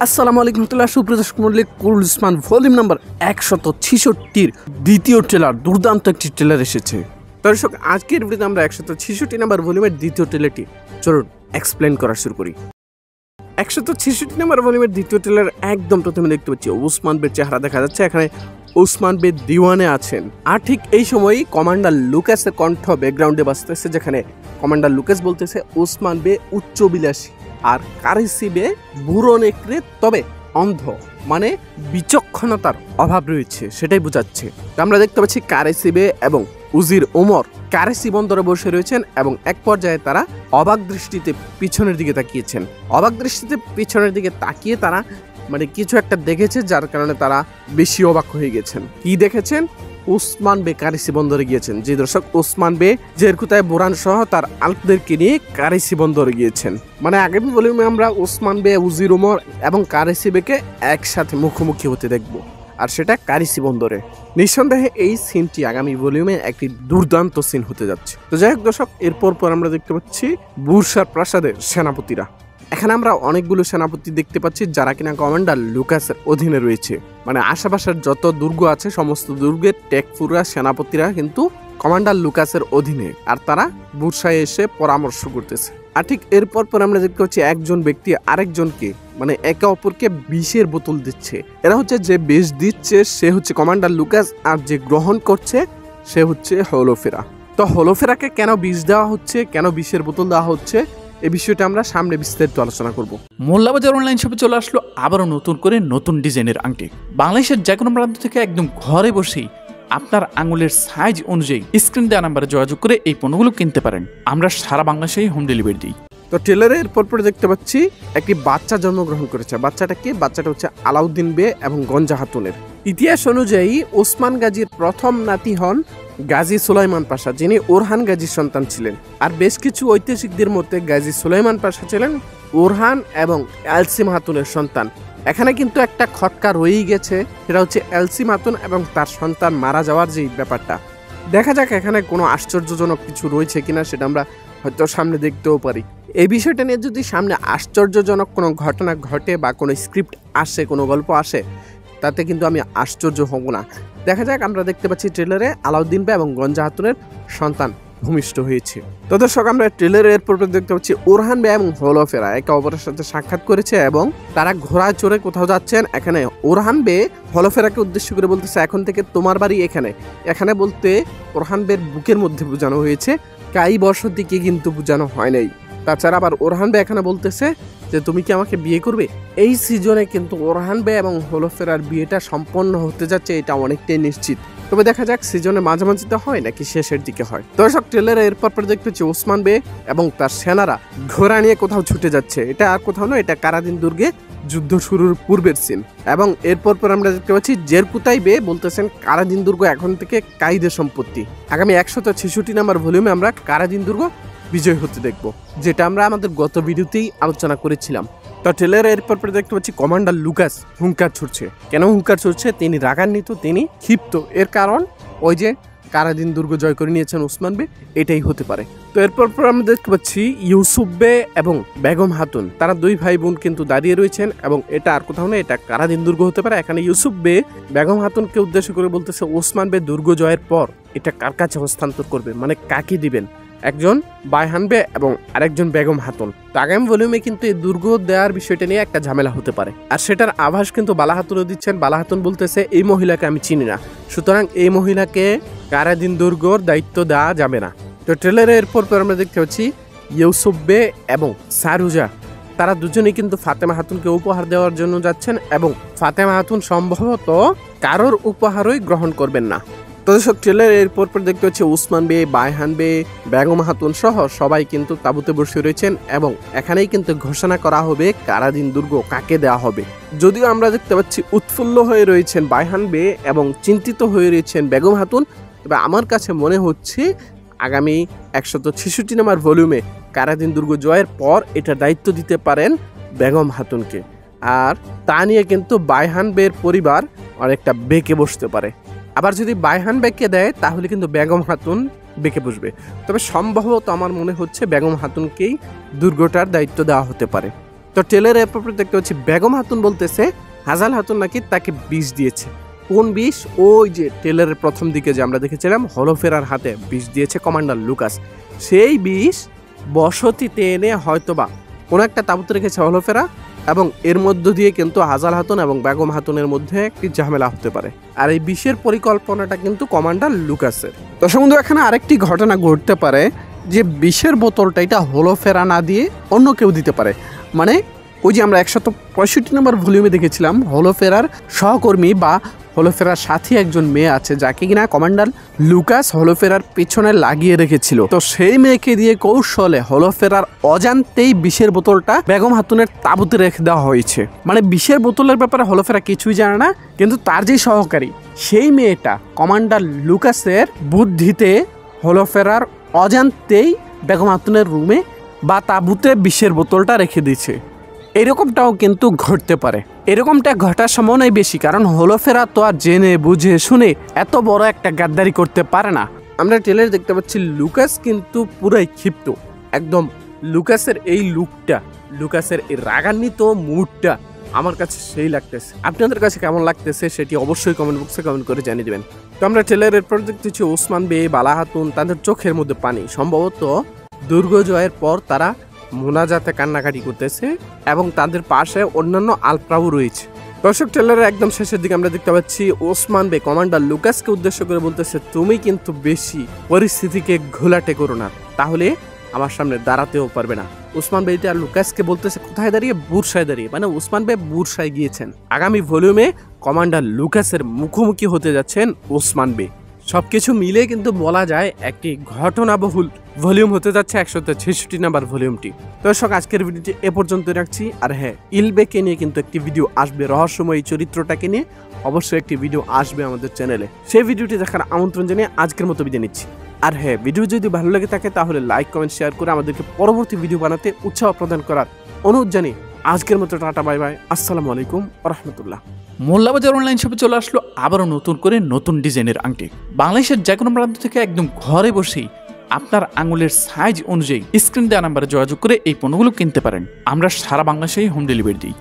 আসসালামু আলাইকুম সুপ্রিয় দর্শক মণ্ডলী, কুরুল উসমান ভলিউম নাম্বার 166 দ্বিতীয় ট্রেলার, দুর্দান্ত একটি ট্রেলার এসেছে। দর্শক, আজকের ভিডিওতে আমরা 166 নাম্বার ভলিউমের দ্বিতীয় ট্রেলারটি চলুন এক্সপ্লেন করা শুরু করি। 166 নাম্বার ভলিউমের দ্বিতীয় ট্রেলার একদম প্রথমে দেখতে পাচ্ছি ওসমান বের চেহারা দেখা যাচ্ছে। এখানে ওসমান বে দিওয়ানে আছেন, আর ঠিক এই সময়ই কমান্ডার লুকাসের কণ্ঠ ব্যাকগ্রাউন্ডে বাজতেছে, যেখানে কমান্ডার লুকাস বলতেছে ওসমান বে উচ্চবিলাসী আর কারিসি বে বুড়ো নেকড়ে, তবে অন্ধ, মানে বিচক্ষণতার অভাব রয়েছে সেটাই বোঝাচ্ছে। আমরা দেখতে পাচ্ছি কারিসি বে এবং উজির ওমর কারিসি বন্দরে বসে রয়েছেন এবং এক পর্যায়ে তারা অবাক দৃষ্টিতে পিছনের দিকে তাকিয়েছেন। অবাক দৃষ্টিতে পিছনের দিকে তাকিয়ে তারা মানে কিছু একটা দেখেছে, যার কারণে তারা বেশি অবাক হয়ে গেছেন। কি দেখেছেন? ওসমান বে কারিসি বন্দরে গিয়েছেন। যে দর্শক, ওসমান বে জেরকুতায় বোরান সহ তার আলপদেরকে নিয়ে কারিসি বন্দরে গিয়েছেন। মানে আগামী ভলিউমে আমরা ওসমান বে, উজির ওমর এবং কারিসি বেকে একসাথে মুখোমুখি হতে দেখব, আর সেটা কারিসি বন্দরে। নিঃসন্দেহে এই সিনটি আগামী ভলিউমে একটি দুর্দান্ত সিন হতে যাচ্ছে। তো যাই হোক দর্শক, এরপর আমরা দেখতে পাচ্ছি বুরসার প্রাসাদের সেনাপতিরা। এখানে আমরা অনেকগুলো সেনাপতি দেখতে পাচ্ছি যারা কিনা কমান্ডার লুকাসের অধীনে রয়েছে। মানে আশেপাশের যত দুর্গ আছে সমস্ত দুর্গের টেকফুরা সেনাপতিরা কিন্তু কমান্ডার লুকাসের অধীনে, আর তারা বুরসায় এসে পরামর্শ করতেছে। আর ঠিক এরপর আমরা দেখতে পাচ্ছি একজন ব্যক্তি আরেকজনকে মানে একে অপরকে বিষের বোতল দিচ্ছে। এরা হচ্ছে যে বিষ দিচ্ছে সে হচ্ছে কমান্ডার লুকাস, আর যে গ্রহণ করছে সে হচ্ছে হলোফেরা। তো হলোফেরাকে কেন বিষ দেওয়া হচ্ছে, কেন বিষের বোতল দেওয়া হচ্ছে, এই বিষয়টা আমরা সামনে বিস্তারিত আলোচনা করব। মোল্লাবাজার অনলাইন শপে চলে আসলো আবারও নতুন করে নতুন ডিজাইনের আংটি। বাংলাদেশের যে কোনো প্রান্ত থেকে একদম ঘরে বসেই আপনার আঙুলের সাইজ অনুযায়ী স্ক্রিন দেওয়া নাম্বারে যোগাযোগ করে এই পণ্যগুলো কিনতে পারেন। আমরা সারা বাংলাদেশেই হোম ডেলিভারি দিই। তো ট্রেলারে এরপর দেখতে পাচ্ছি একটি বাচ্চা জন্মগ্রহণ করেছে। বাচ্চাটা কে? বাচ্চাটা হচ্ছে আলাউদ্দিন বে এবং গঞ্জা হাতুনের। ইতিহাস অনুযায়ী ওসমান গাজীর প্রথম নাতি হন গাজী সুলাইমান পাশা, যিনি ওরহান গাজীর সন্তান ছিলেন। আর বেশ কিছু ঐতিহাসিকদের মধ্যে গাজী সুলাইমান পাশা ছিলেন ওরহান এবং এলসিম হাতুনের সন্তান। এখানে কিন্তু একটা খটকা রয়েই গেছে, সেটা হচ্ছে এলসিম হাতুন এবং তার সন্তান মারা যাওয়ার যে ব্যাপারটা। দেখা যাক এখানে কোনো আশ্চর্যজনক কিছু রয়েছে কিনা, সেটা আমরা হয়তো সামনে দেখতেও পারি। এই বিষয়টা নিয়ে যদি সামনে আশ্চর্যজনক কোনো ঘটনা ঘটে বা কোনো স্ক্রিপ্ট আসে, কোনো গল্প আসে, তাতে কিন্তু আমি আশ্চর্য হব না। দেখা যাক। আমরা দেখতে পাচ্ছি ট্রেলারে আলাউদ্দিন বে এবং গঞ্জা হাতুনের সন্তান ভূমিষ্ঠ হয়েছে। তো দর্শক, আমরা ট্রেলারে এরপর দেখতে পাচ্ছি ওরহান বে এবং হলোফেরা একে অপরের সাথে সাক্ষাৎ করেছে এবং তারা ঘোড়ায় চড়ে কোথাও যাচ্ছেন। এখানে ওরহান বে হলোফেরাকে উদ্দেশ্য করে বলতেছে, এখন থেকে তোমার বাড়ি এখানে। এখানে বলতে ওরহান বের বুকের মধ্যে বোঝানো হয়েছে, কাই বসতিকে কিন্তু বোঝানো হয় নাই। তাছাড়া আবার ওরহান বে এখানে বলতেছে যে তুমি কি আমাকে বিয়ে করবে। এই সিজনে কিন্তু ওরহান বে এবং হলোফেরার বিয়েটা সম্পন্ন হতে যাচ্ছে, এটা অনেকটাই নিশ্চিত। তবে দেখা যাক সিজনে মাঝামাঝিতে হয় নাকি শেষের দিকে হয়। দর্শক, ট্রেলারে এরপর দেখতে পাচ্ছি ওসমান বে এবং তার সেনারা ঘোড়া নিয়ে কোথাও ছুটে যাচ্ছে। এটা আর কোথাও নয়, এটা কারাদিন দুর্গে যুদ্ধ শুরুর পূর্বের সিন। এবং এরপর আমরা দেখতে পাচ্ছি জেরকুতাই বে বলতেছেন কারাদিন দুর্গ এখন থেকে কাইদের সম্পত্তি। আগামী 166 নাম্বার ভলিউমে আমরা কারাদিন দুর্গ বিজয় হতে দেখব, যেটা আমরা আমাদের গত ভিডিওতেই আলোচনা করেছিলাম। তো ট্রেলারে এরপর দেখতে পাচ্ছি কমান্ডার লুকাস হুঙ্কার ছুটছে। কেন হুঙ্কার ছুটছে? তিনি রাগান্বিত, তিনি ক্ষিপ্ত। এর কারণ ওই যে কারাদিন দুর্গ জয় করে নিয়েছেন ওসমান বে, এটাই হতে পারে। তো এরপর আমরা দেখতে পাচ্ছি ইউসুফ বে এবং বেগম হাতুন, তারা দুই ভাই বোন কিন্তু দাঁড়িয়ে রয়েছেন এবং এটা আর কোথাও নেই, এটা কারাদিন দুর্গ হতে পারে। এখানে ইউসুফ বে বেগম হাতুনকে উদ্দেশ্য করে বলতেছে ওসমান বে দুর্গ জয়ের পর এটা কার কাছে হস্তান্তর করবে, মানে কাকে দিবেন? একজন বাইহান বে এবং আরেকজন বেগম হাতুন। তো আগামী ভলিউমে কিন্তু এই দুর্গ দেওয়ার বিষয়টা নিয়ে একটা ঝামেলা হতে পারে, আর সেটার আভাস কিন্তু বালা হাতুনও দিচ্ছেন। বালা হাতুন বলতেছে এই মহিলাকে আমি চিনি না, সুতরাং এই মহিলাকে কারাদিন দুর্গর দায়িত্ব দেওয়া যাবে না। তো ট্রেলারে এরপর আমরা দেখতে পাচ্ছি ইউসুফ বে এবং সারুজা, তারা দুজনেই কিন্তু ফাতেমা হাতুনকে উপহার দেওয়ার জন্য যাচ্ছেন এবং ফাতেমা হাতুন সম্ভবত কারোর উপহারই গ্রহণ করবেন না। তো দর্শক, ট্রেলার এরপর দেখতে পাচ্ছি ওসমান বে, বাইহান বে, বেগম হাতুন সহ সবাই কিন্তু তাঁবুতে বসে রয়েছেন এবং এখানেই কিন্তু ঘোষণা করা হবে কারাদিন দুর্গ কাকে দেওয়া হবে। যদিও আমরা দেখতে পাচ্ছি উৎফুল্ল হয়ে রয়েছেন বাইহান বে এবং চিন্তিত হয়ে রয়েছেন বেগম হাতুন, তবে আমার কাছে মনে হচ্ছে আগামী 166 নাম্বার ভলিউমে কারাদিন দুর্গ জয়ের পর এটার দায়িত্ব দিতে পারেন বেগম হাতুনকে, আর তা নিয়ে কিন্তু বাইহান বের পরিবার অনেকটা বেঁকে বসতে পারে। আবার যদি বাইহান বেকে দেয় তাহলে কিন্তু বেগম হাতুন বেঁকে বসবে। তবে সম্ভবত আমার মনে হচ্ছে বেগম হাতুনকেই দুর্গটার দায়িত্ব দেওয়া হতে পারে। তো টেলের এরপর দেখতে পাচ্ছি বেগম হাতুন বলতেছে হাজাল হাতুন নাকি তাকে বিষ দিয়েছে। কোন বিষ? ওই যে টেলের প্রথম দিকে যে আমরা দেখেছিলাম হলোফেরার হাতে বিষ দিয়েছে কমান্ডার লুকাস, সেই বিষ বসতিতে এনে হয়তোবা কোনো একটা তাঁবুতে রেখেছে হলোফেরা, এবং এর মধ্য দিয়ে কিন্তু হাজাল হাতুন এবং বেগম হাতুনের মধ্যে একটি ঝামেলা হতে পারে। আর এই বিষের পরিকল্পনাটা কিন্তু কমান্ডার লুকাসের। দর্শক বন্ধু, এখানে আরেকটি ঘটনা ঘটতে পারে যে বিষের বোতলটা এটা হলোফেরা না দিয়ে অন্য কেউ দিতে পারে। মানে ওই যে আমরা 165 নম্বর ভলিউমে দেখেছিলাম হলোফেরার সহকর্মী বা হলোফেরার সাথী একজন মেয়ে আছে যাকে কিনা কমান্ডার লুকাস হলোফেরার পেছনে লাগিয়ে রেখেছিল। তো সেই মেয়েকে দিয়ে কৌশলে হলোফেরার অজান্তেই বিষের বোতলটা বেগম হাতুনের তাঁবুতে রেখে দেওয়া হয়েছে। মানে বিষের বোতলের ব্যাপারে হলোফেরা কিছুই জানে না, কিন্তু তার যে সহকারী সেই মেয়েটা কমান্ডার লুকাসের বুদ্ধিতে হলোফেরার অজান্তেই বেগম হাতুনের রুমে বা তাঁবুতে বিষের বোতলটা রেখে দিয়েছে। এরকমটাও কিন্তু ঘটতে পারে। এরকমটা ঘটার সম্ভাবনাই বেশি, কারণ হলোফেরা তো আর জেনে বুঝে শুনে এত বড় একটা গাদ্দারি করতে পারে না। আমরা ট্রেলারে দেখতে পাচ্ছি লুকাস কিন্তু পুরাই ক্ষিপ্ত একদম। লুকাসের এই লুকটা, লুকাসের এই রাগান্বিত মুডটা আমার কাছে সেই লাগতেছে। আপনাদের কাছে কেমন লাগতেছে সেটি অবশ্যই কমেন্ট বক্সে কমেন্ট করে জানিয়ে দেবেন। তো আমরা ট্রেলারের পর দেখতেছি ওসমান বে, বালা হাতুন, তাদের চোখের মধ্যে পানি। সম্ভবত দুর্গ জয়ের পর তারা মোনাজাতে কান্নাকাটি করতেছে এবং তাদের পাশে অন্যান্য আলপ্রাও রয়েছে। দর্শক, ট্রেলারের একদম শেষের দিকে আমরা দেখতে পাচ্ছি ওসমান বে কমান্ডার লুকাসকে উদ্দেশ্য করে বলতেছে, তুমি কিন্তু বেশি পরিস্থিতিকে ঘোলাটে করো না, তাহলে আমার সামনে দাঁড়াতেও পারবে না। ওসমান বে আর লুকাসকে বলতেছে কোথায় দাঁড়িয়ে? বুরসায় দাঁড়িয়ে। মানে ওসমান বে বুরসায় গিয়েছেন। আগামী ভলিউমে কমান্ডার লুকাসের মুখোমুখি হতে যাচ্ছেন ওসমান বে। সবকিছু মিলে কিন্তু বলা যায় একটি ঘটনাবহুল ভলিউম হতে যাচ্ছে 166 নাম্বার ভলিউমটি। দর্শক, আজকের ভিডিওটি এ পর্যন্ত রাখছি। আর হ্যাঁ, ইলবেকে নিয়ে কিন্তু একটি ভিডিও আসবে, রহস্যময় চরিত্রটাকে নিয়ে অবশ্যই একটি ভিডিও আসবে আমাদের চ্যানেলে। সেই ভিডিওটি দেখার আমন্ত্রণ জানিয়ে আজকের মতো বিদায় নিচ্ছি। আর হ্যাঁ, ভিডিও যদি ভালো লেগে থাকে তাহলে লাইক, কমেন্ট, শেয়ার করে আমাদেরকে পরবর্তী ভিডিও বানাতে উৎসাহ প্রদান করার অনুরোধ জানিয়ে আজকের মতো টাটা, বাই বাই, আসসালামু আলাইকুম ওয়া রাহমাতুল্লাহ। মোল্লাবাজার অনলাইন শপে চলে আসলো আবারও নতুন করে নতুন ডিজাইনের আংটি। বাংলাদেশের যে কোনো প্রান্ত থেকে একদম ঘরে বসেই আপনার আঙুলের সাইজ অনুযায়ী স্ক্রিন দেওয়া নাম্বারে যোগাযোগ করে এই পণ্যগুলো কিনতে পারেন। আমরা সারা বাংলাদেশেই হোম ডেলিভারি দিই।